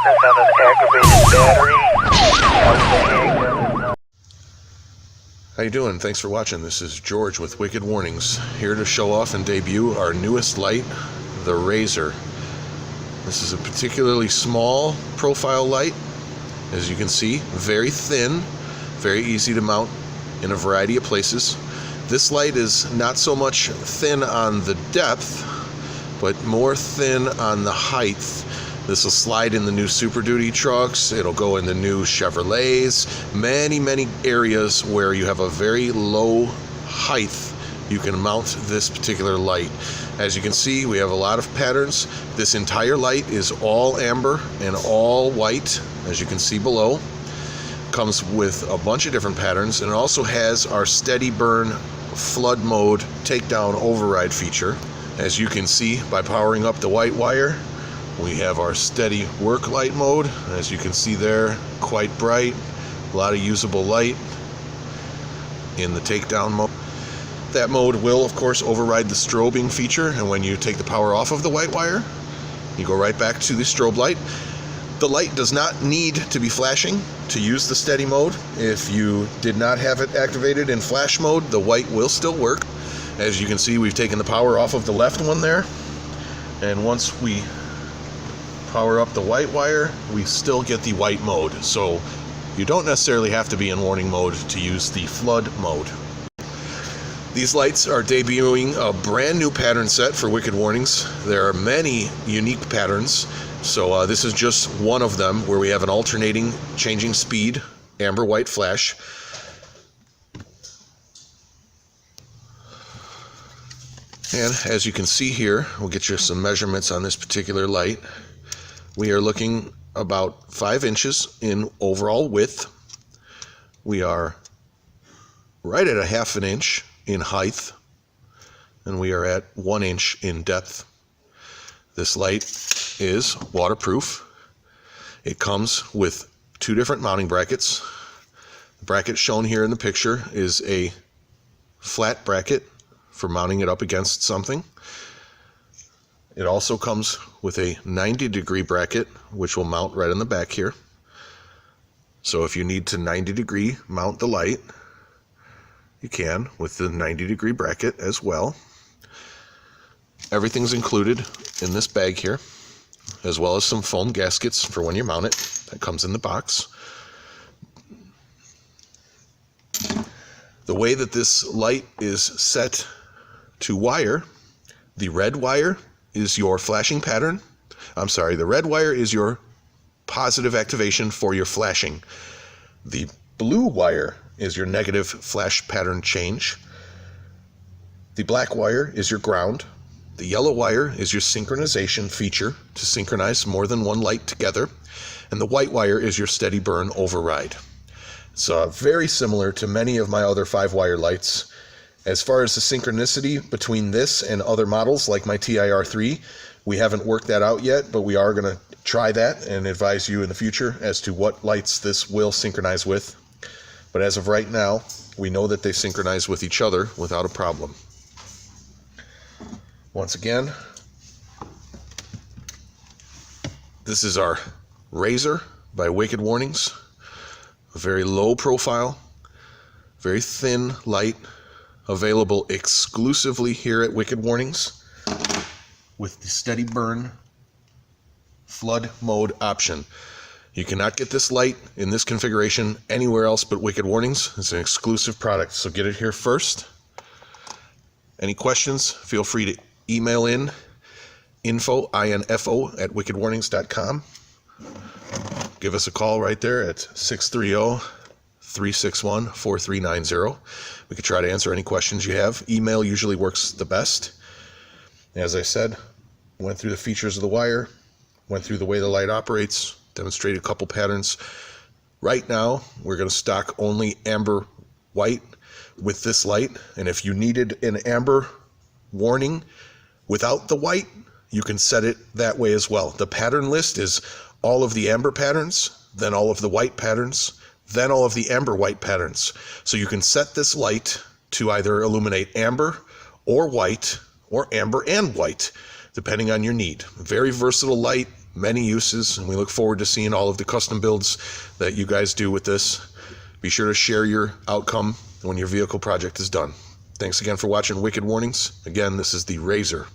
brightness on an aggravated battery. How you doing? Thanks for watching. This is George with Wicked Warnings, here to show off and debut our newest light, the Razor. This is a particularly small profile light, as you can see, very thin, very easy to mount in a variety of places. This light is not so much thin on the depth, but more thin on the height. This will slide in the new Super Duty trucks, it'll go in the new Chevrolets, many areas where you have a very low height, you can mount this particular light. As you can see, we have a lot of patterns. This entire light is all amber and all white, as you can see below. Comes with a bunch of different patterns, and it also has our steady burn flood mode takedown override feature. As you can see, by powering up the white wire, we have our steady work light mode. As you can see there, quite bright, a lot of usable light in the takedown mode. That mode will, of course, override the strobing feature, and when you take the power off of the white wire, you go right back to the strobe light. The light does not need to be flashing to use the steady mode. If you did not have it activated in flash mode, the white will still work. As you can see, we've taken the power off of the left one there, and once we power up the white wire, we still get the white mode. So you don't necessarily have to be in warning mode to use the flood mode. These lights are debuting a brand new pattern set for Wicked Warnings. There are many unique patterns, so this is just one of them, where we have an alternating changing speed amber white flash. And as you can see here, we'll get you some measurements on this particular light. We are looking about 5 inches in overall width. We are right at a half an inch in height, and we are at 1 inch in depth. This light is waterproof. It comes with 2 different mounting brackets. The bracket shown here in the picture is a flat bracket for mounting it up against something. It also comes with a 90-degree bracket, which will mount right in the back here. So if you need to 90-degree mount the light, you can with the 90-degree bracket as well. Everything's included in this bag here, as well as some foam gaskets for when you mount it. That comes in the box. The way that this light is set to wire, the red wire is your flashing pattern. I'm sorry, the red wire is your positive activation for your flashing. The blue wire is your negative flash pattern change. The black wire is your ground. The yellow wire is your synchronization feature to synchronize more than one light together. And the white wire is your steady burn override. It's very similar to many of my other 5-wire lights. As far as the synchronicity between this and other models like my TIR3, we haven't worked that out yet, but we are going to try that and advise you in the future as to what lights this will synchronize with. But as of right now, we know that they synchronize with each other without a problem. Once again, this is our Razor by Wicked Warnings. A very low profile, very thin light, available exclusively here at Wicked Warnings with the steady burn flood mode option. You cannot get this light in this configuration anywhere else but Wicked Warnings. It's an exclusive product, so get it here first. Any questions, feel free to email in info at wickedwarnings.com. Give us a call right there at 630-361-4390. We could try to answer any questions you have. Email usually works the best. As I said, went through the features of the wire, went through the way the light operates, demonstrated a couple patterns. Right now, we're going to stock only amber white with this light, and if you needed an amber warning without the white, you can set it that way as well. The pattern list is all of the amber patterns, then all of the white patterns, then all of the amber white patterns. So you can set this light to either illuminate amber or white, or amber and white, depending on your need. Very versatile light, many uses, and we look forward to seeing all of the custom builds that you guys do with this. Be sure to share your outcome when your vehicle project is done. Thanks again for watching Wicked Warnings. Again, this is the Razor.